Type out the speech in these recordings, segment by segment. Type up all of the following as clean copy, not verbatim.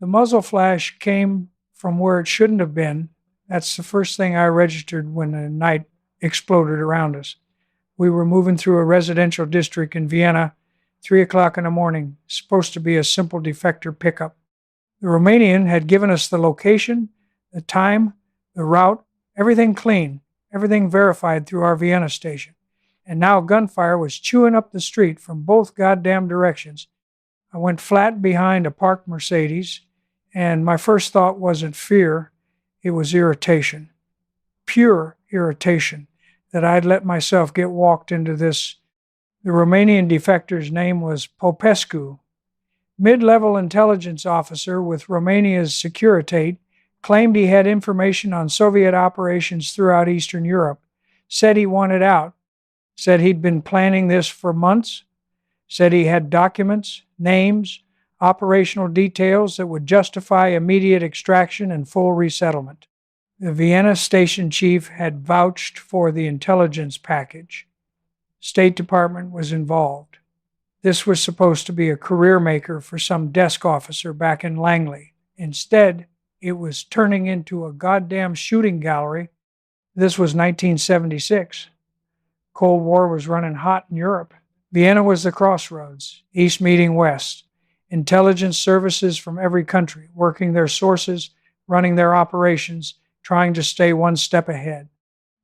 The muzzle flash came from where it shouldn't have been. That's the first thing I registered when the night exploded around us. We were moving through a residential district in Vienna, 3 o'clock in the morning, supposed to be a simple defector pickup. The Romanian had given us the location, the time, the route, everything clean, everything verified through our Vienna station. And now gunfire was chewing up the street from both goddamn directions. I went flat behind a parked Mercedes, and my first thought wasn't fear, it was irritation. Pure irritation that I'd let myself get walked into this. The Romanian defector's name was Popescu. Mid-level intelligence officer with Romania's Securitate, claimed he had information on Soviet operations throughout Eastern Europe, said he wanted out, said he'd been planning this for months, said he had documents, names, operational details that would justify immediate extraction and full resettlement. The Vienna station chief had vouched for the intelligence package. State Department was involved. This was supposed to be a career maker for some desk officer back in Langley. Instead, it was turning into a goddamn shooting gallery. This was 1976. Cold War was running hot in Europe. Vienna was the crossroads, East meeting West. Intelligence services from every country, working their sources, running their operations, trying to stay one step ahead.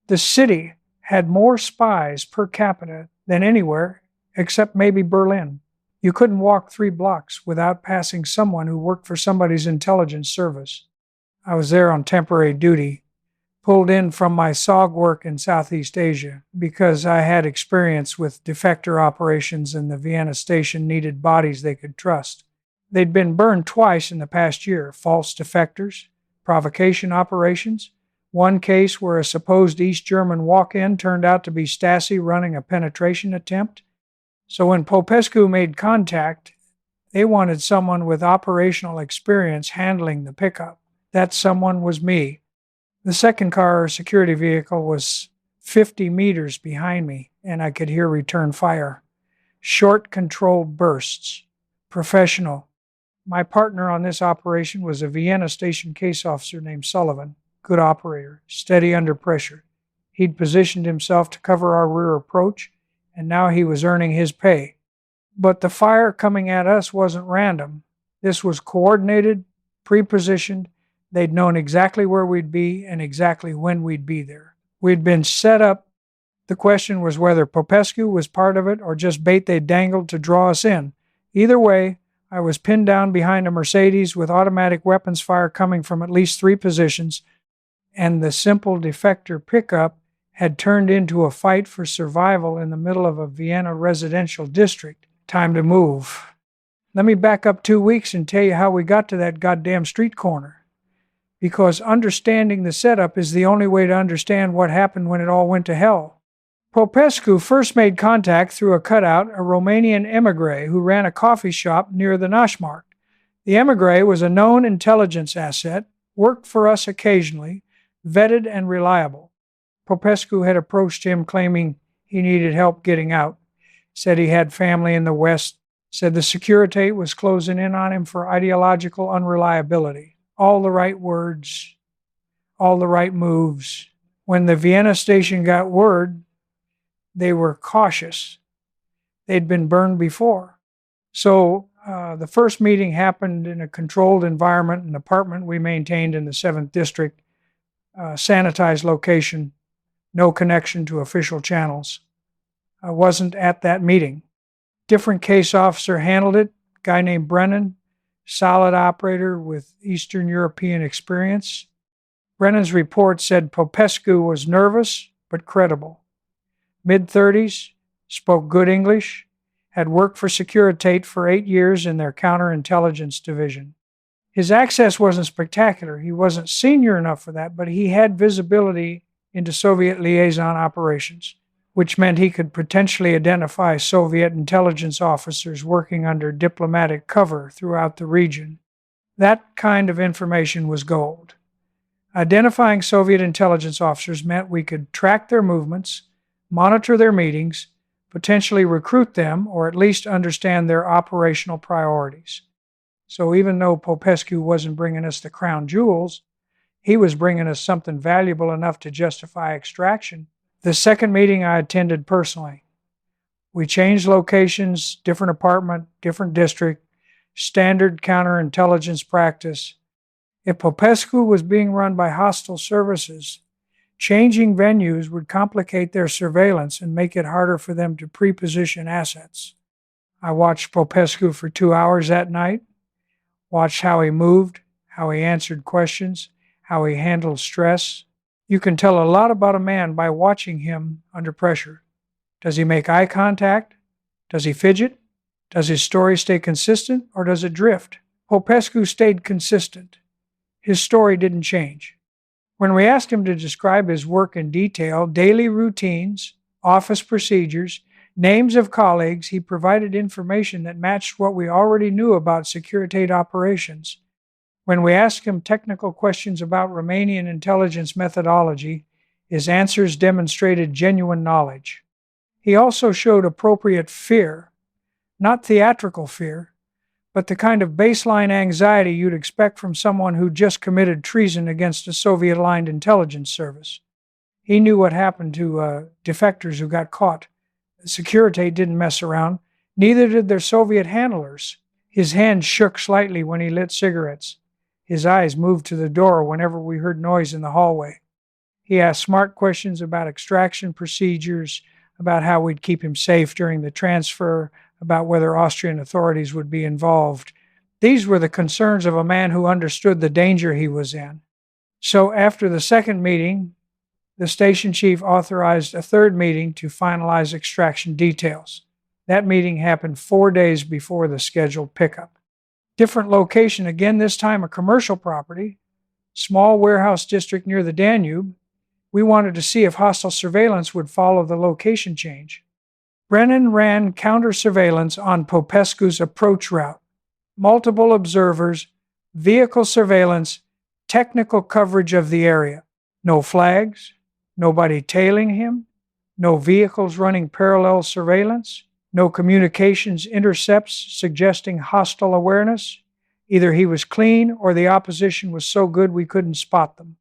The city had more spies per capita than anywhere except maybe Berlin. You couldn't walk 3 blocks without passing someone who worked for somebody's intelligence service. I was there on temporary duty, pulled in from my SOG work in Southeast Asia because I had experience with defector operations and the Vienna station needed bodies they could trust. They'd been burned twice in the past year, false defectors, provocation operations, one case where a supposed East German walk-in turned out to be Stasi running a penetration attempt. So when Popescu made contact, they wanted someone with operational experience handling the pickup. That someone was me. The second car or security vehicle was 50 meters behind me, and I could hear return fire. Short, controlled bursts. Professional. My partner on this operation was a Vienna station case officer named Sullivan. Good operator, steady under pressure. He'd positioned himself to cover our rear approach, and now he was earning his pay. But the fire coming at us wasn't random. This was coordinated, pre-positioned. They'd known exactly where we'd be and exactly when we'd be there. We'd been set up. The question was whether Popescu was part of it or just bait they dangled to draw us in. Either way, I was pinned down behind a Mercedes with automatic weapons fire coming from at least 3 positions, and the simple defector pickup had turned into a fight for survival in the middle of a Vienna residential district. Time to move. Let me back up 2 weeks and tell you how we got to that goddamn street corner. Because understanding the setup is the only way to understand what happened when it all went to hell. Popescu first made contact through a cutout, a Romanian emigre who ran a coffee shop near the Naschmarkt. The emigre was a known intelligence asset, worked for us occasionally, vetted and reliable. Popescu had approached him claiming he needed help getting out, said he had family in the West, said the Securitate was closing in on him for ideological unreliability. All the right words, all the right moves. When the Vienna station got word, they were cautious. They'd been burned before. So the first meeting happened in a controlled environment, an apartment we maintained in the 7th District, sanitized location, no connection to official channels. I wasn't at that meeting. Different case officer handled it, guy named Brennan, solid operator with Eastern European experience. Brennan's report said Popescu was nervous but credible. Mid-30s, spoke good English, had worked for Securitate for 8 years in their counterintelligence division. His access wasn't spectacular. He wasn't senior enough for that, but he had visibility into Soviet liaison operations, which meant he could potentially identify Soviet intelligence officers working under diplomatic cover throughout the region. That kind of information was gold. Identifying Soviet intelligence officers meant we could track their movements, monitor their meetings, potentially recruit them, or at least understand their operational priorities. So even though Popescu wasn't bringing us the crown jewels, he was bringing us something valuable enough to justify extraction. The second meeting I attended personally. We changed locations, different apartment, different district, standard counterintelligence practice. If Popescu was being run by hostile services, changing venues would complicate their surveillance and make it harder for them to pre-position assets. I watched Popescu for 2 hours that night, watched how he moved, how he answered questions, how he handled stress. You can tell a lot about a man by watching him under pressure. Does he make eye contact? Does he fidget? Does his story stay consistent, or does it drift? Popescu stayed consistent. His story didn't change. When we asked him to describe his work in detail, daily routines, office procedures, names of colleagues, he provided information that matched what we already knew about Securitate operations. When we asked him technical questions about Romanian intelligence methodology, his answers demonstrated genuine knowledge. He also showed appropriate fear, not theatrical fear, but the kind of baseline anxiety you'd expect from someone who just committed treason against a Soviet-aligned intelligence service. He knew what happened to defectors who got caught. Securitate didn't mess around. Neither did their Soviet handlers. His hand shook slightly when he lit cigarettes. His eyes moved to the door whenever we heard noise in the hallway. He asked smart questions about extraction procedures, about how we'd keep him safe during the transfer, about whether Austrian authorities would be involved. These were the concerns of a man who understood the danger he was in. So after the second meeting, the station chief authorized a third meeting to finalize extraction details. That meeting happened 4 days before the scheduled pickup. Different location, again this time a commercial property, small warehouse district near the Danube. We wanted to see if hostile surveillance would follow the location change. Brennan ran counter-surveillance on Popescu's approach route. Multiple observers, vehicle surveillance, technical coverage of the area. No flags, nobody tailing him, no vehicles running parallel surveillance, no communications intercepts suggesting hostile awareness. Either he was clean or the opposition was so good we couldn't spot them.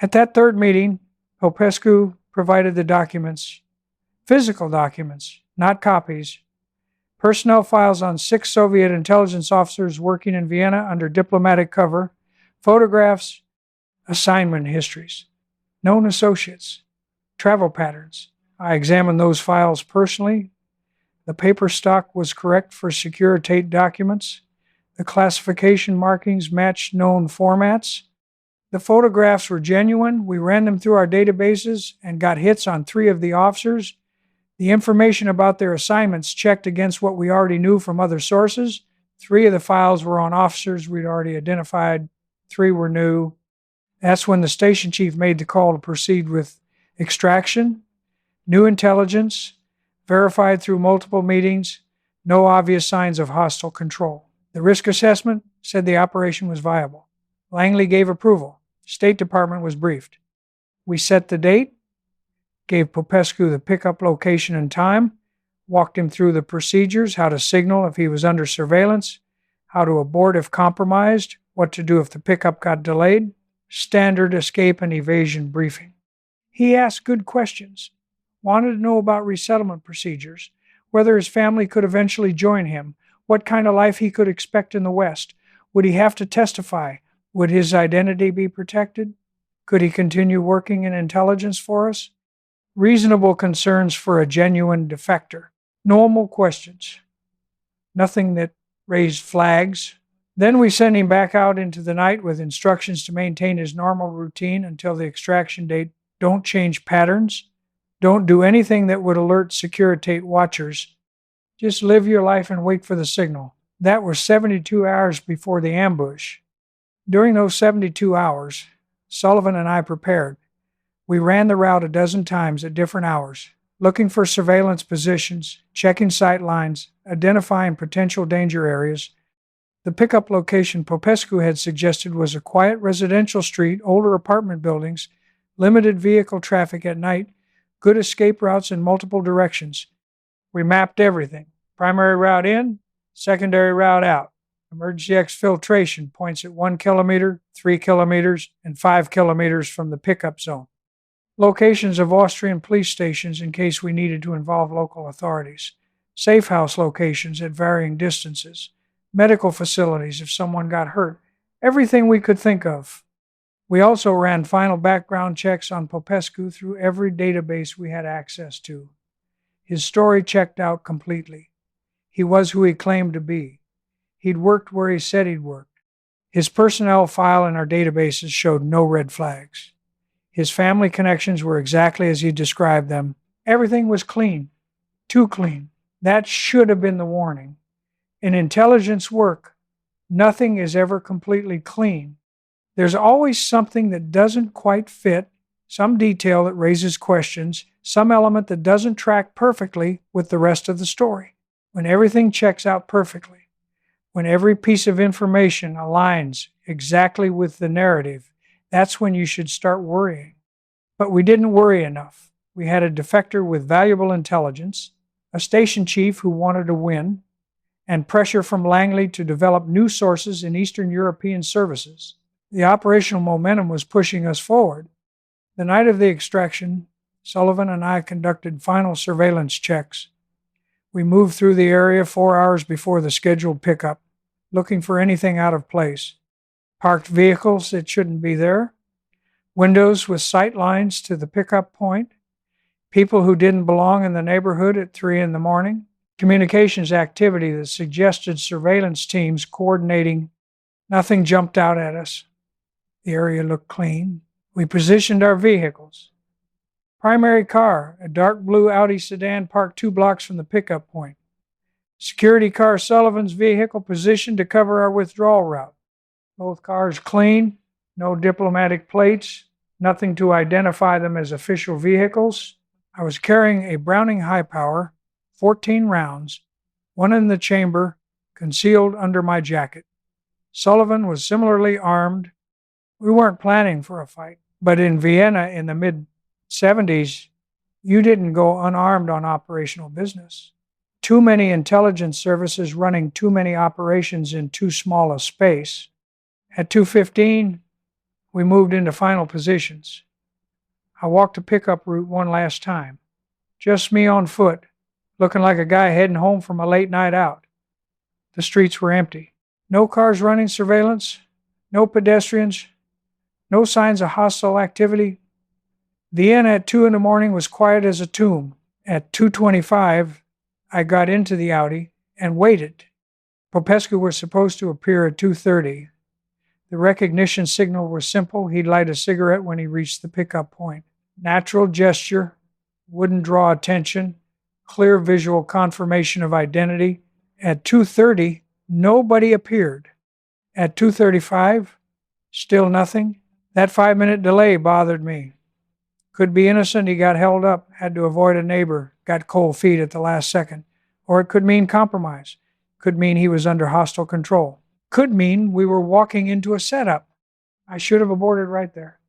At that third meeting, Popescu provided the documents, physical documents, not copies, personnel files on 6 Soviet intelligence officers working in Vienna under diplomatic cover, photographs, assignment histories, known associates, travel patterns. I examined those files personally. The paper stock was correct for Securitate documents. The classification markings matched known formats. The photographs were genuine. We ran them through our databases and got hits on 3 of the officers. The information about their assignments checked against what we already knew from other sources. 3 of the files were on officers we'd already identified. 3 were new. That's when the station chief made the call to proceed with extraction. New intelligence, verified through multiple meetings, no obvious signs of hostile control. The risk assessment said the operation was viable. Langley gave approval. State Department was briefed. We set the date, gave Popescu the pickup location and time, walked him through the procedures, how to signal if he was under surveillance, how to abort if compromised, what to do if the pickup got delayed, standard escape and evasion briefing. He asked good questions, wanted to know about resettlement procedures, whether his family could eventually join him, what kind of life he could expect in the West. Would he have to testify? Would his identity be protected? Could he continue working in intelligence for us? Reasonable concerns for a genuine defector. Normal questions. Nothing that raised flags. Then we sent him back out into the night with instructions to maintain his normal routine until the extraction date. Don't change patterns. Don't do anything that would alert Securitate watchers. Just live your life and wait for the signal. That was 72 hours before the ambush. During those 72 hours, Sullivan and I prepared. We ran the route a dozen times at different hours, looking for surveillance positions, checking sight lines, identifying potential danger areas. The pickup location Popescu had suggested was a quiet residential street, older apartment buildings, limited vehicle traffic at night, good escape routes in multiple directions. We mapped everything. Primary route in, secondary route out. Emergency exfiltration points at 1 kilometer, 3 kilometers, and 5 kilometers from the pickup zone. Locations of Austrian police stations in case we needed to involve local authorities. Safe house locations at varying distances. Medical facilities if someone got hurt. Everything we could think of. We also ran final background checks on Popescu through every database we had access to. His story checked out completely. He was who he claimed to be. He'd worked where he said he'd worked. His personnel file in our databases showed no red flags. His family connections were exactly as he described them. Everything was clean. Too clean. That should have been the warning. In intelligence work, nothing is ever completely clean. There's always something that doesn't quite fit, some detail that raises questions, some element that doesn't track perfectly with the rest of the story. When everything checks out perfectly, when every piece of information aligns exactly with the narrative, that's when you should start worrying. But we didn't worry enough. We had a defector with valuable intelligence, a station chief who wanted to win, and pressure from Langley to develop new sources in Eastern European services. The operational momentum was pushing us forward. The night of the extraction, Sullivan and I conducted final surveillance checks. We moved through the area 4 hours before the scheduled pickup, looking for anything out of place. Parked vehicles that shouldn't be there, windows with sight lines to the pickup point, people who didn't belong in the neighborhood at 3 in the morning, communications activity that suggested surveillance teams coordinating. Nothing jumped out at us. The area looked clean. We positioned our vehicles. Primary car, a dark blue Audi sedan parked 2 blocks from the pickup point. Security car Sullivan's vehicle positioned to cover our withdrawal route. Both cars clean, no diplomatic plates, nothing to identify them as official vehicles. I was carrying a Browning high power, 14 rounds, one in the chamber, concealed under my jacket. Sullivan was similarly armed. We weren't planning for a fight, but in Vienna in the mid-70s, you didn't go unarmed on operational business. Too many intelligence services running too many operations in too small a space. At 2:15, we moved into final positions. I walked the pickup route one last time. Just me on foot, looking like a guy heading home from a late night out. The streets were empty. No cars running surveillance, no pedestrians, no signs of hostile activity. Vienna at 2 in the morning was quiet as a tomb. At 2:25, I got into the Audi and waited. Popescu was supposed to appear at 2:30. The recognition signal was simple. He'd light a cigarette when he reached the pickup point. Natural gesture, wouldn't draw attention, clear visual confirmation of identity. At 2:30, nobody appeared. At 2:35, still nothing. That 5-minute delay bothered me. Could be innocent, he got held up, had to avoid a neighbor, got cold feet at the last second. Or it could mean compromise. Could mean he was under hostile control. Could mean we were walking into a setup. I should have aborted right there.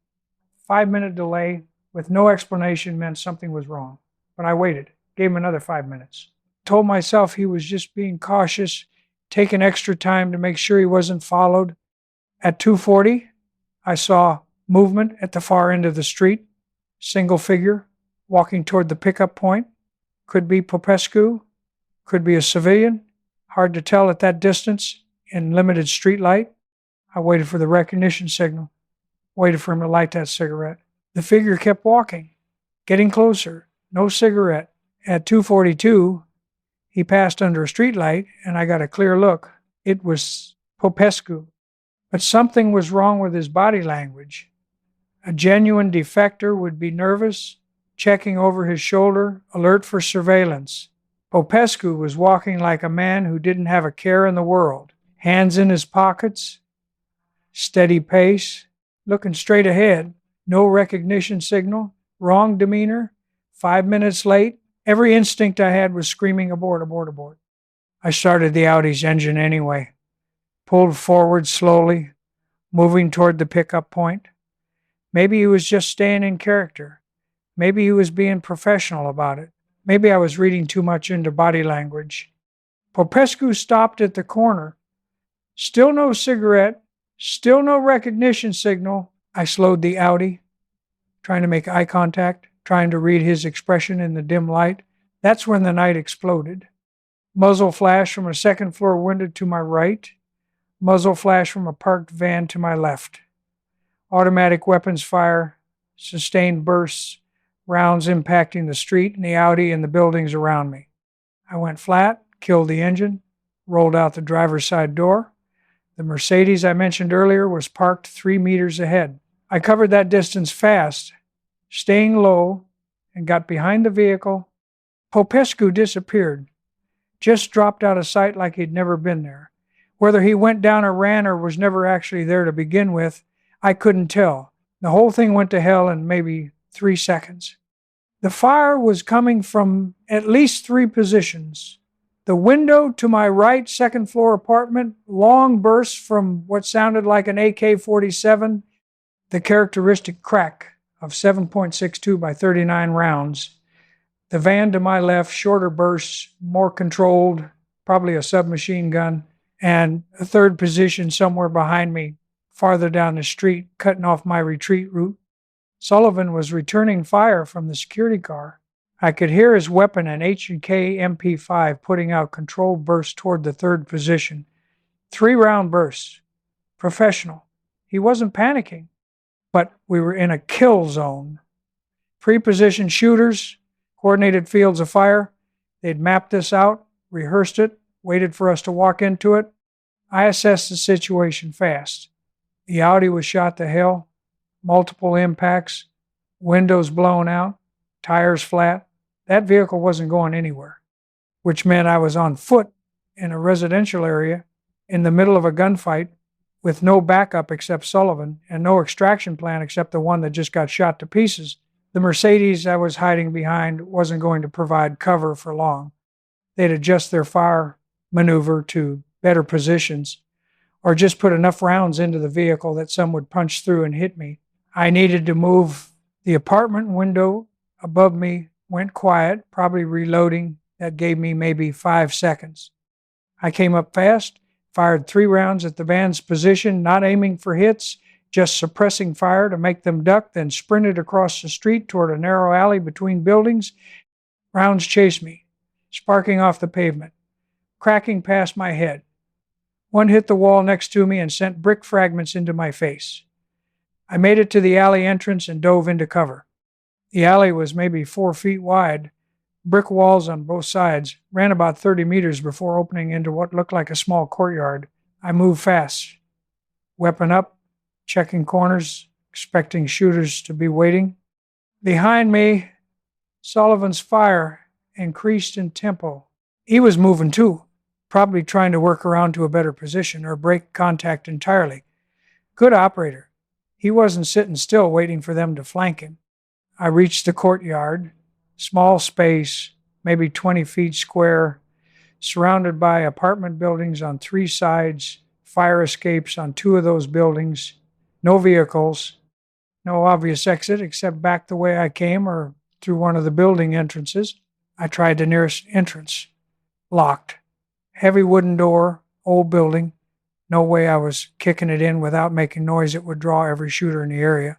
5-minute delay with no explanation meant something was wrong. But I waited, gave him another 5 minutes. Told myself he was just being cautious, taking extra time to make sure he wasn't followed. At 2:40, I saw movement at the far end of the street. Single figure walking toward the pickup point. Could be Popescu, could be a civilian. Hard to tell at that distance in limited street light. I waited for the recognition signal, waited for him to light that cigarette. The figure kept walking, getting closer, no cigarette. At 2:42, he passed under a street light and I got a clear look. It was Popescu. But something was wrong with his body language. A genuine defector would be nervous, checking over his shoulder, alert for surveillance. Popescu was walking like a man who didn't have a care in the world. Hands in his pockets, steady pace, looking straight ahead, no recognition signal, wrong demeanor, 5 minutes late. Every instinct I had was screaming abort, abort, abort. I started the Audi's engine anyway, pulled forward slowly, moving toward the pickup point. Maybe he was just staying in character. Maybe he was being professional about it. Maybe I was reading too much into body language. Popescu stopped at the corner, Still no cigarette, still no recognition signal. I slowed the Audi, trying to make eye contact, trying to read his expression in the dim light. That's when the night exploded. Muzzle flash from a second floor window to my right. Muzzle flash from a parked van to my left. Automatic weapons fire, sustained bursts, rounds impacting the street and the Audi and the buildings around me. I went flat, killed the engine, rolled out the driver's side door. The Mercedes I mentioned earlier was parked 3 meters ahead. I covered that distance fast, staying low, and got behind the vehicle. Popescu disappeared, just dropped out of sight like he'd never been there. Whether he went down or ran or was never actually there to begin with, I couldn't tell. The whole thing went to hell in maybe 3 seconds. The fire was coming from at least 3 positions. The window to my right, second floor apartment, long bursts from what sounded like an AK-47, the characteristic crack of 7.62 by 39 rounds. The van to my left, shorter bursts, more controlled, probably a submachine gun, and a third position somewhere behind me, farther down the street, cutting off my retreat route. Sullivan was returning fire from the security car. I could hear his weapon, an H&K MP5, putting out controlled bursts toward the third position. 3-round bursts. Professional. He wasn't panicking, but we were in a kill zone. Pre-positioned shooters, coordinated fields of fire. They'd mapped this out, rehearsed it, waited for us to walk into it. I assessed the situation fast. The Audi was shot to hell, multiple impacts, windows blown out, tires flat. That vehicle wasn't going anywhere, which meant I was on foot in a residential area in the middle of a gunfight with no backup except Sullivan and no extraction plan except the one that just got shot to pieces. The Mercedes I was hiding behind wasn't going to provide cover for long. They'd adjust their fire maneuver to better positions or just put enough rounds into the vehicle that some would punch through and hit me. I needed to move. The apartment window above me went quiet, probably reloading. That gave me maybe 5 seconds. I came up fast, fired 3 rounds at the van's position, not aiming for hits, just suppressing fire to make them duck, then sprinted across the street toward a narrow alley between buildings. Rounds chased me, sparking off the pavement, cracking past my head. One hit the wall next to me and sent brick fragments into my face. I made it to the alley entrance and dove into cover. The alley was maybe 4 feet wide, brick walls on both sides, ran about 30 meters before opening into what looked like a small courtyard. I moved fast, weapon up, checking corners, expecting shooters to be waiting. Behind me, Sullivan's fire increased in tempo. He was moving too, probably trying to work around to a better position or break contact entirely. Good operator. He wasn't sitting still waiting for them to flank him. I reached the courtyard, small space, maybe 20 feet square, surrounded by apartment buildings on 3 sides, fire escapes on 2 of those buildings, no vehicles, no obvious exit except back the way I came or through one of the building entrances. I tried the nearest entrance. Locked. Heavy wooden door, old building. No way I was kicking it in without making noise that would draw every shooter in the area.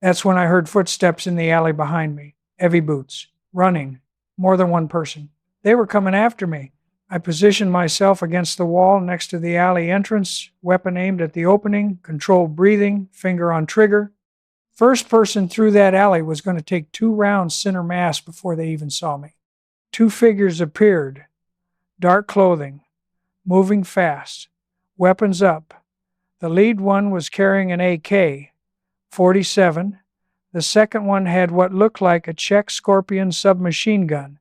That's when I heard footsteps in the alley behind me. Heavy boots. Running. More than one person. They were coming after me. I positioned myself against the wall next to the alley entrance, weapon aimed at the opening, controlled breathing, finger on trigger. First person through that alley was going to take 2 rounds center mass before they even saw me. 2 figures appeared. Dark clothing. Moving fast. Weapons up. The lead one was carrying an AK-47. The second one had what looked like a Czech Scorpion submachine gun.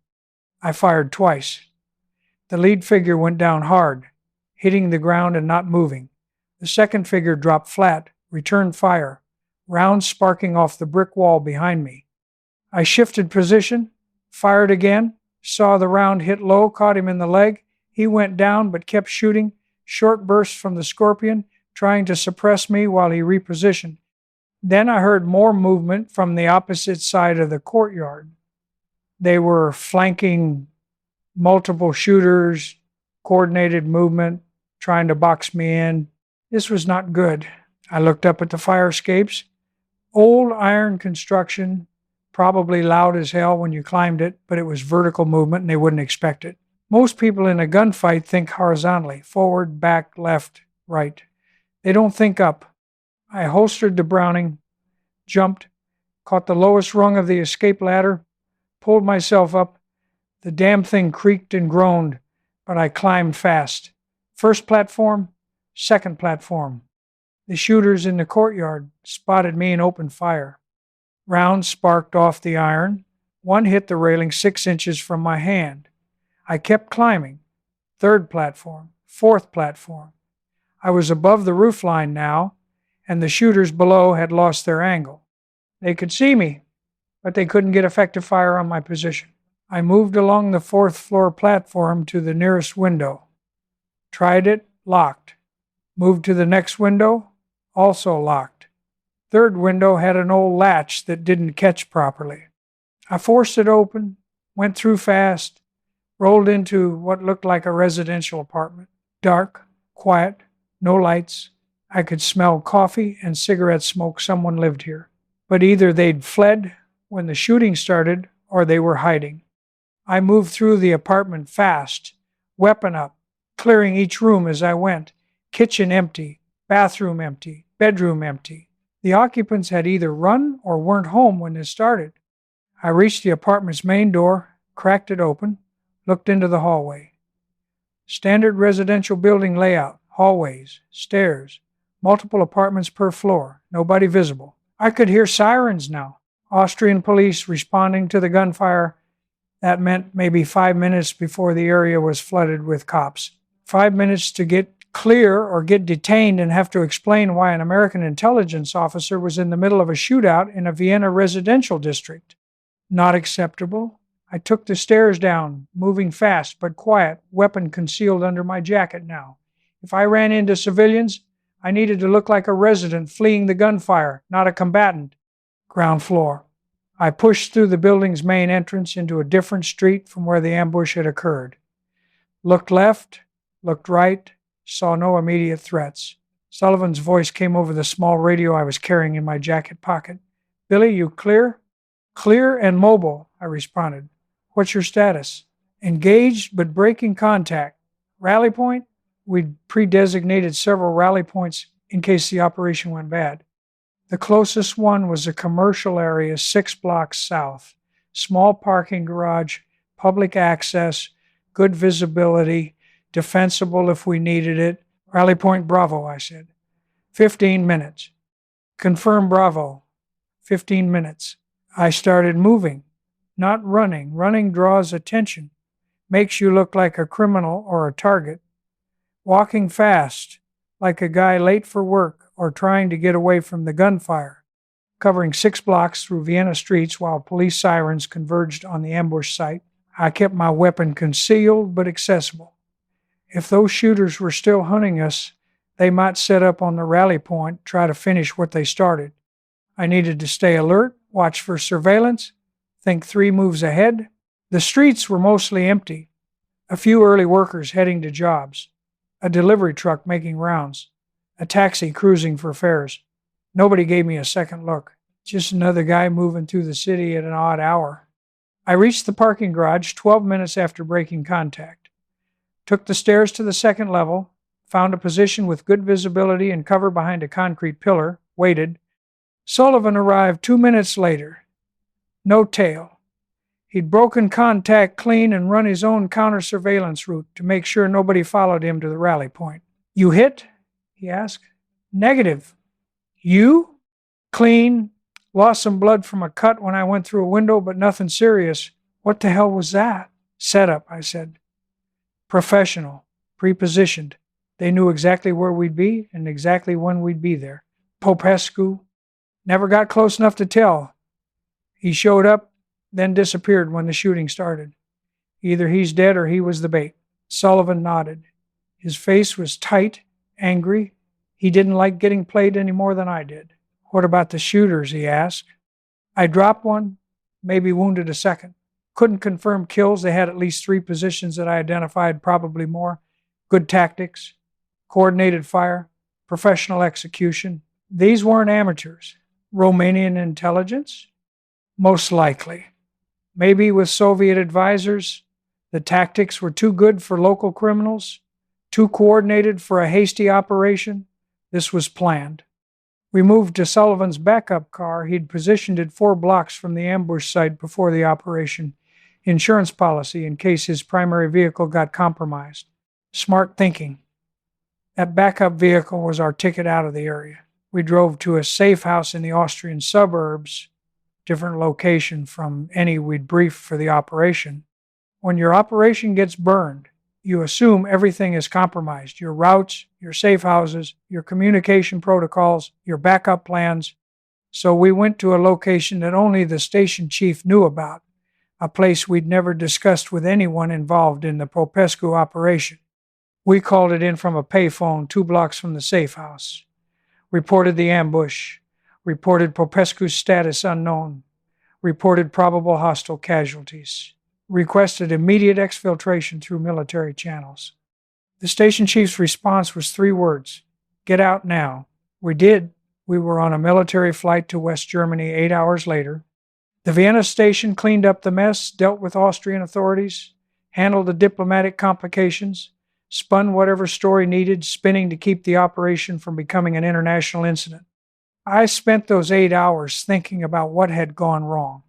I fired twice. The lead figure went down hard, hitting the ground and not moving. The second figure dropped flat, returned fire, rounds sparking off the brick wall behind me. I shifted position, fired again, saw the round hit low, caught him in the leg. He went down but kept shooting. Short bursts from the Scorpion, trying to suppress me while he repositioned. Then I heard more movement from the opposite side of the courtyard. They were flanking multiple shooters, coordinated movement, trying to box me in. This was not good. I looked up at the fire escapes. Old iron construction, probably loud as hell when you climbed it, but it was vertical movement and they wouldn't expect it. Most people in a gunfight think horizontally, forward, back, left, right. They don't think up. I holstered the Browning, jumped, caught the lowest rung of the escape ladder, pulled myself up. The damn thing creaked and groaned, but I climbed fast. First platform, second platform. The shooters in the courtyard spotted me and opened fire. Rounds sparked off the iron. One hit the railing 6 inches from my hand. I kept climbing. Third platform, fourth platform. I was above the roofline now, and the shooters below had lost their angle. They could see me, but they couldn't get effective fire on my position. I moved along the fourth floor platform to the nearest window. Tried it, locked. Moved to the next window, also locked. Third window had an old latch that didn't catch properly. I forced it open, went through fast, rolled into what looked like a residential apartment. Dark, quiet, no lights. I could smell coffee and cigarette smoke. Someone lived here. But either they'd fled when the shooting started or they were hiding. I moved through the apartment fast, weapon up, clearing each room as I went. Kitchen empty, bathroom empty, bedroom empty. The occupants had either run or weren't home when this started. I reached the apartment's main door, cracked it open, looked into the hallway. Standard residential building layout, hallways, stairs, multiple apartments per floor, nobody visible. I could hear sirens now. Austrian police responding to the gunfire. That meant maybe 5 minutes before the area was flooded with cops. 5 minutes to get clear or get detained and have to explain why an American intelligence officer was in the middle of a shootout in a Vienna residential district. Not acceptable. I took the stairs down, moving fast but quiet, weapon concealed under my jacket now. If I ran into civilians, I needed to look like a resident fleeing the gunfire, not a combatant. Ground floor. I pushed through the building's main entrance into a different street from where the ambush had occurred. Looked left, looked right, saw no immediate threats. Sullivan's voice came over the small radio I was carrying in my jacket pocket. "Billy, you clear?" "Clear and mobile," I responded. "What's your status?" "Engaged but breaking contact." "Rally point?" We'd pre-designated several rally points in case the operation went bad. The closest one was a commercial area 6 blocks south. Small parking garage, public access, good visibility, defensible if we needed it. "Rally point Bravo," I said. 15 minutes. "Confirm Bravo." 15 minutes. I started moving, not running. Running draws attention, makes you look like a criminal or a target. Walking fast, like a guy late for work or trying to get away from the gunfire. Covering 6 blocks through Vienna streets while police sirens converged on the ambush site. I kept my weapon concealed but accessible. If those shooters were still hunting us, they might set up on the rally point, try to finish what they started. I needed to stay alert, watch for surveillance, think 3 moves ahead. The streets were mostly empty. A few early workers heading to jobs. A delivery truck making rounds. A taxi cruising for fares. Nobody gave me a second look. Just another guy moving through the city at an odd hour. I reached the parking garage 12 minutes after breaking contact. Took the stairs to the second level, found a position with good visibility and cover behind a concrete pillar, waited. Sullivan arrived 2 minutes later. No tail. He'd broken contact clean and run his own counter-surveillance route to make sure nobody followed him to the rally point. "You hit?" he asked. "Negative." "You?" "Clean. Lost some blood from a cut when I went through a window, but nothing serious." "What the hell was that?" "Setup," I said. "Professional. Pre-positioned. They knew exactly where we'd be and exactly when we'd be there." "Popescu?" "Never got close enough to tell. He showed up, then disappeared when the shooting started. Either he's dead or he was the bait." Sullivan nodded. His face was tight, angry. He didn't like getting played any more than I did. "What about the shooters?" he asked. "I dropped one, maybe wounded a second. Couldn't confirm kills. They had at least 3 positions that I identified, probably more. Good tactics." coordinated fire, professional execution. These weren't amateurs. Romanian intelligence? Most likely. Maybe with Soviet advisors, the tactics were too good for local criminals, too coordinated for a hasty operation. This was planned. We moved to Sullivan's backup car. He'd positioned it 4 blocks from the ambush site before the operation. Insurance policy in case his primary vehicle got compromised. Smart thinking. That backup vehicle was our ticket out of the area. We drove to a safe house in the Austrian suburbs, different location from any we'd briefed for the operation. When your operation gets burned, you assume everything is compromised. Your routes, your safe houses, your communication protocols, your backup plans. So we went to a location that only the station chief knew about, a place we'd never discussed with anyone involved in the Popescu operation. We called it in from a payphone 2 blocks from the safe house. Reported the ambush. Reported Popescu's status unknown. Reported probable hostile casualties. Requested immediate exfiltration through military channels. The station chief's response was 3 words: "Get out now." We did. We were on a military flight to West Germany 8 hours later. The Vienna station cleaned up the mess, dealt with Austrian authorities, handled the diplomatic complications, spun whatever story needed, spinning to keep the operation from becoming an international incident. I spent those 8 hours thinking about what had gone wrong,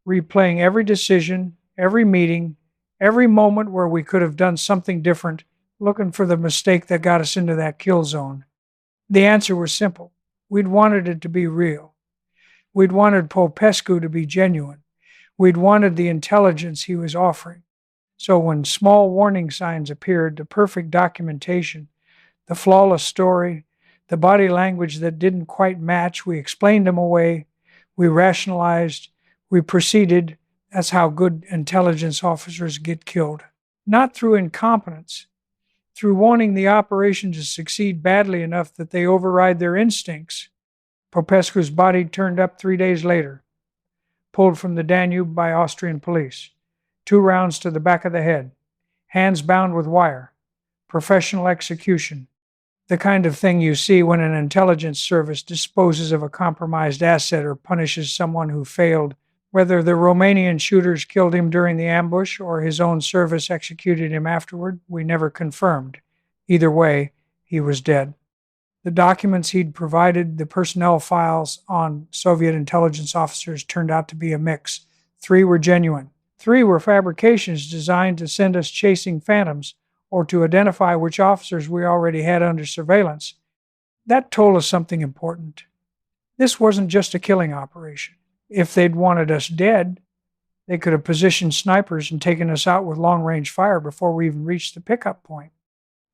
replaying every decision, every meeting, every moment where we could have done something different, looking for the mistake that got us into that kill zone. The answer was simple. We'd wanted it to be real. We'd wanted Popescu to be genuine. We'd wanted the intelligence he was offering. So when small warning signs appeared, the perfect documentation, the flawless story, the body language that didn't quite match, we explained them away, we rationalized, we proceeded. That's how good intelligence officers get killed. Not through incompetence, through wanting the operation to succeed badly enough that they override their instincts. Popescu's body turned up 3 days later, pulled from the Danube by Austrian police. 2 rounds to the back of the head, hands bound with wire. Professional execution. The kind of thing you see when an intelligence service disposes of a compromised asset or punishes someone who failed. Whether the Romanian shooters killed him during the ambush or his own service executed him afterward, we never confirmed. Either way, he was dead. The documents he'd provided, the personnel files on Soviet intelligence officers, turned out to be a mix. 3 were genuine. 3 were fabrications designed to send us chasing phantoms or to identify which officers we already had under surveillance. That told us something important. This wasn't just a killing operation. If they'd wanted us dead, they could have positioned snipers and taken us out with long-range fire before we even reached the pickup point.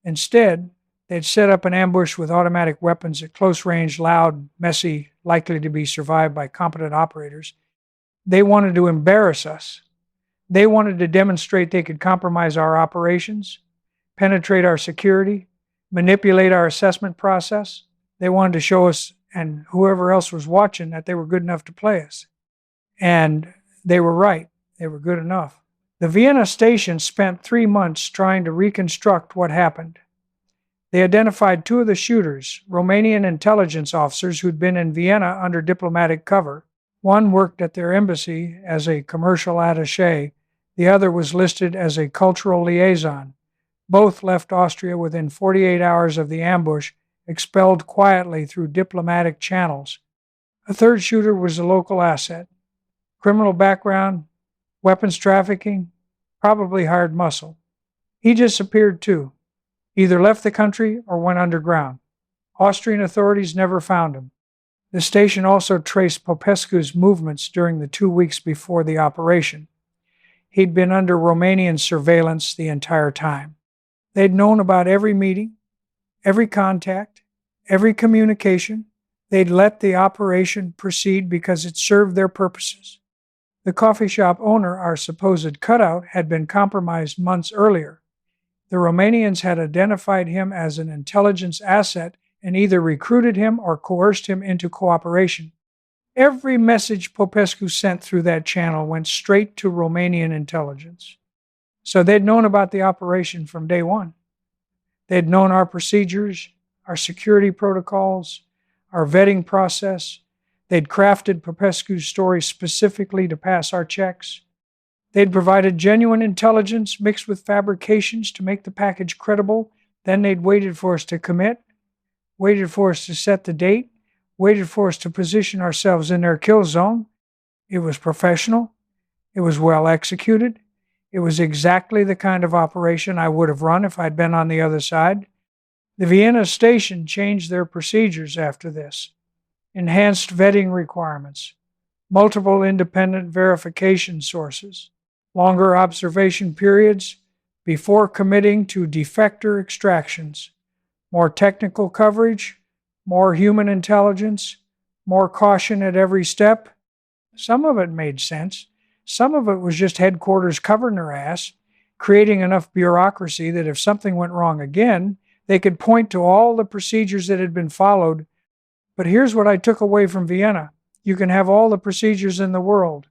Instead, they'd set up an ambush with automatic weapons at close range, loud, messy, likely to be survived by competent operators. They wanted to embarrass us. They wanted to demonstrate they could compromise our operations, penetrate our security, manipulate our assessment process. They wanted to show us and whoever else was watching that they were good enough to play us. And they were right. They were good enough. The Vienna station spent 3 months trying to reconstruct what happened. They identified 2 of the shooters, Romanian intelligence officers who'd been in Vienna under diplomatic cover. One worked at their embassy as a commercial attaché. The other was listed as a cultural liaison. Both left Austria within 48 hours of the ambush, expelled quietly through diplomatic channels. A third shooter was a local asset. Criminal background, weapons trafficking, probably hired muscle. He disappeared too. Either left the country or went underground. Austrian authorities never found him. The station also traced Popescu's movements during the 2 weeks before the operation. He'd been under Romanian surveillance the entire time. They'd known about every meeting, every contact, every communication. They'd let the operation proceed because it served their purposes. The coffee shop owner, our supposed cutout, had been compromised months earlier. The Romanians had identified him as an intelligence asset and either recruited him or coerced him into cooperation. Every message Popescu sent through that channel went straight to Romanian intelligence. So they'd known about the operation from day one. They'd known our procedures, our security protocols, our vetting process. They'd crafted Popescu's story specifically to pass our checks. They'd provided genuine intelligence mixed with fabrications to make the package credible. Then they'd waited for us to commit, waited for us to set the date, waited for us to position ourselves in their kill zone. It was professional. It was well executed. It was exactly the kind of operation I would have run if I'd been on the other side. The Vienna station changed their procedures after this. Enhanced vetting requirements, multiple independent verification sources, longer observation periods before committing to defector extractions, more technical coverage, more human intelligence, more caution at every step. Some of it made sense. Some of it was just headquarters covering their ass, creating enough bureaucracy that if something went wrong again, they could point to all the procedures that had been followed. But here's what I took away from Vienna. You can have all the procedures in the world,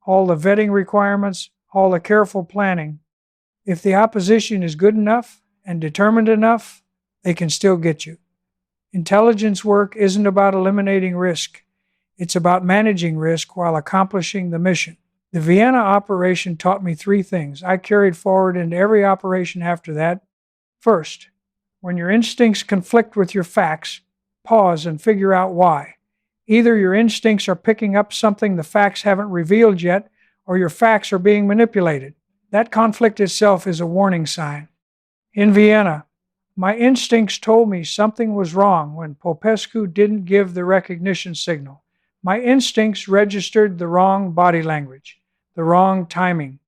all the vetting requirements, all the careful planning. If the opposition is good enough and determined enough, they can still get you. Intelligence work isn't about eliminating risk. It's about managing risk while accomplishing the mission. The Vienna operation taught me three things I carried forward into every operation after that. First, when your instincts conflict with your facts, pause and figure out why. Either your instincts are picking up something the facts haven't revealed yet, or your facts are being manipulated. That conflict itself is a warning sign. In Vienna, my instincts told me something was wrong when Popescu didn't give the recognition signal. My instincts registered the wrong body language, the wrong timing.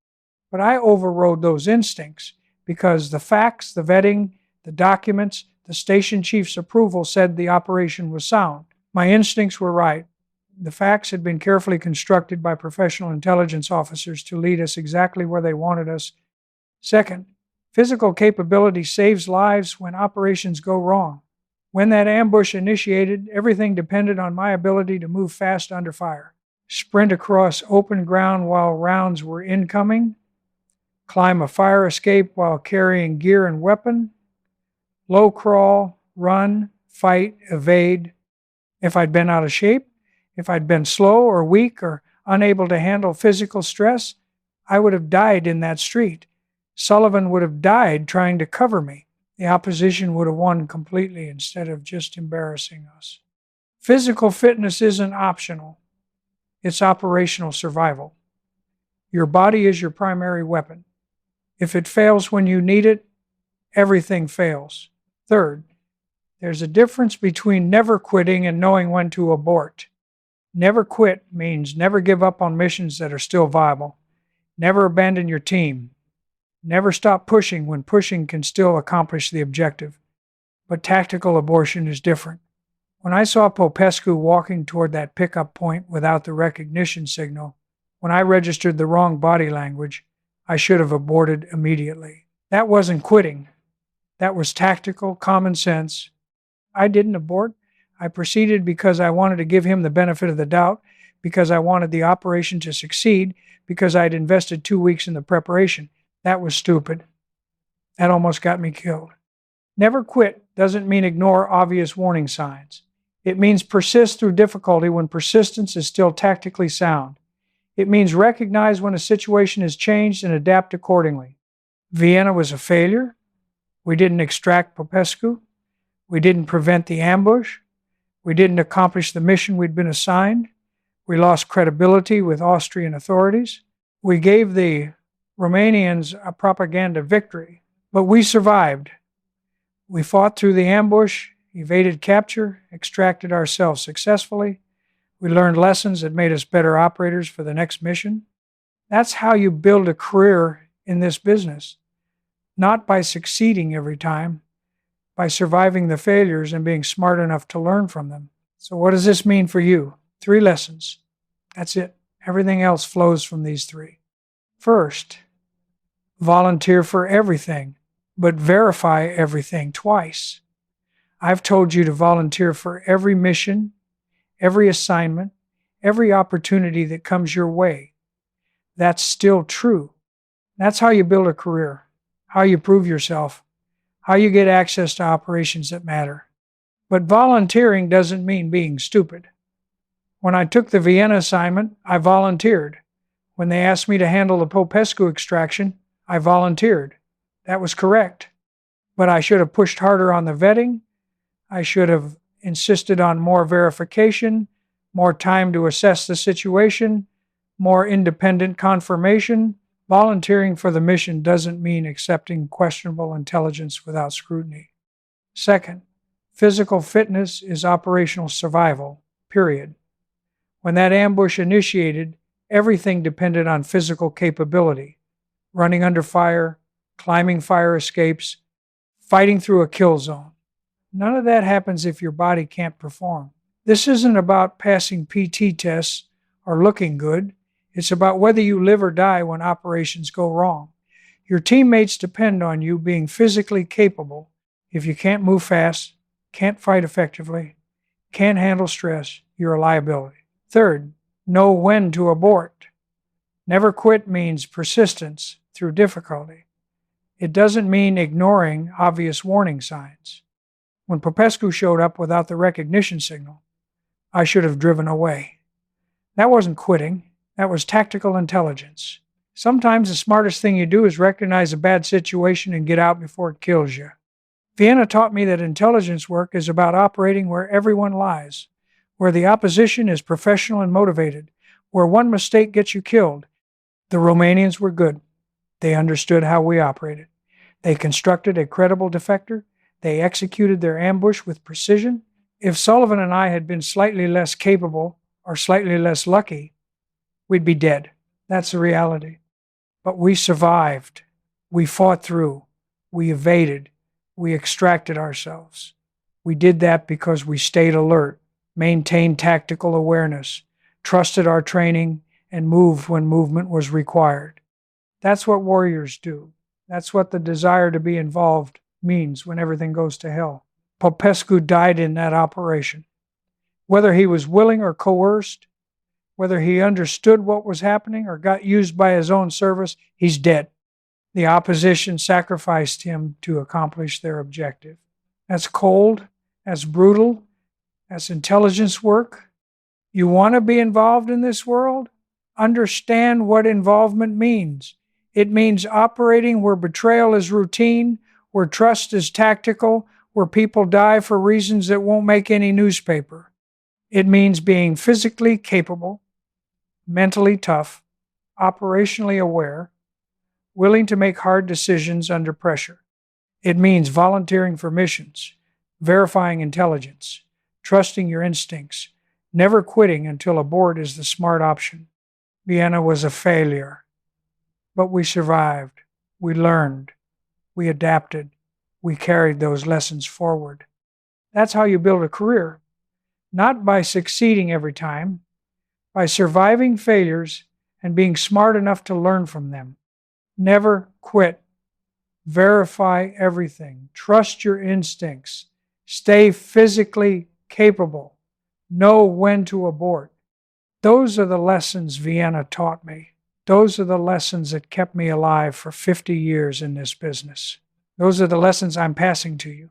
But I overrode those instincts because the facts, the vetting, the documents, the station chief's approval said the operation was sound. My instincts were right. The facts had been carefully constructed by professional intelligence officers to lead us exactly where they wanted us. Second, physical capability saves lives when operations go wrong. When that ambush initiated, everything depended on my ability to move fast under fire, sprint across open ground while rounds were incoming, climb a fire escape while carrying gear and weapon, low crawl, run, fight, evade. If I'd been out of shape, if I'd been slow or weak or unable to handle physical stress, I would have died in that street. Sullivan would have died trying to cover me. The opposition would have won completely instead of just embarrassing us. Physical fitness isn't optional. It's operational survival. Your body is your primary weapon. If it fails when you need it, everything fails. Third, there's a difference between never quitting and knowing when to abort. Never quit means never give up on missions that are still viable. Never abandon your team. Never stop pushing when pushing can still accomplish the objective. But tactical abortion is different. When I saw Popescu walking toward that pickup point without the recognition signal, when I registered the wrong body language, I should have aborted immediately. That wasn't quitting. That was tactical, common sense. I didn't abort. I proceeded because I wanted to give him the benefit of the doubt, because I wanted the operation to succeed, because I'd invested 2 weeks in the preparation. That was stupid. That almost got me killed. Never quit doesn't mean ignore obvious warning signs. It means persist through difficulty when persistence is still tactically sound. It means recognize when a situation has changed and adapt accordingly. Vienna was a failure. We didn't extract Popescu. We didn't prevent the ambush. We didn't accomplish the mission we'd been assigned. We lost credibility with Austrian authorities. We gave the Romanians a propaganda victory, but we survived. We fought through the ambush, evaded capture, extracted ourselves successfully. We learned lessons that made us better operators for the next mission. That's how you build a career in this business. Not by succeeding every time, by surviving the failures and being smart enough to learn from them. So what does this mean for you? 3 lessons. That's it. Everything else flows from these 3. First, volunteer for everything, but verify everything twice. I've told you to volunteer for every mission, every assignment, every opportunity that comes your way. That's still true. That's how you build a career, how you prove yourself, how you get access to operations that matter. But volunteering doesn't mean being stupid. When I took the Vienna assignment, I volunteered. When they asked me to handle the Popescu extraction, I volunteered. That was correct. But I should have pushed harder on the vetting. I should have insisted on more verification, more time to assess the situation, more independent confirmation. Volunteering for the mission doesn't mean accepting questionable intelligence without scrutiny. Second, physical fitness is operational survival, period. When that ambush initiated, everything depended on physical capability. Running under fire, climbing fire escapes, fighting through a kill zone. None of that happens if your body can't perform. This isn't about passing PT tests or looking good. It's about whether you live or die when operations go wrong. Your teammates depend on you being physically capable. If you can't move fast, can't fight effectively, can't handle stress, you're a liability. Third, know when to abort. Never quit means persistence through difficulty. It doesn't mean ignoring obvious warning signs. When Popescu showed up without the recognition signal, I should have driven away. That wasn't quitting. That was tactical intelligence. Sometimes the smartest thing you do is recognize a bad situation and get out before it kills you. Vienna taught me that intelligence work is about operating where everyone lies, where the opposition is professional and motivated, where one mistake gets you killed. The Romanians were good. They understood how we operated. They constructed a credible defector. They executed their ambush with precision. If Sullivan and I had been slightly less capable or slightly less lucky, we'd be dead. That's the reality. But we survived. We fought through. We evaded. We extracted ourselves. We did that because we stayed alert, maintained tactical awareness, trusted our training, and moved when movement was required. That's what warriors do. That's what the desire to be involved means when everything goes to hell. Popescu died in that operation. Whether he was willing or coerced, whether he understood what was happening or got used by his own service, he's dead. The opposition sacrificed him to accomplish their objective. That's cold, that's brutal, that's intelligence work. You want to be involved in this world? Understand what involvement means. It means operating where betrayal is routine, where trust is tactical, where people die for reasons that won't make any newspaper. It means being physically capable, mentally tough, operationally aware, willing to make hard decisions under pressure. It means volunteering for missions, verifying intelligence, trusting your instincts, never quitting until abort is the smart option. Vienna was a failure, but we survived, we learned, we adapted, we carried those lessons forward. That's how you build a career, not by succeeding every time, by surviving failures and being smart enough to learn from them. Never quit. Verify everything. Trust your instincts. Stay physically capable. Know when to abort. Those are the lessons Vienna taught me. Those are the lessons that kept me alive for 50 years in this business. Those are the lessons I'm passing to you.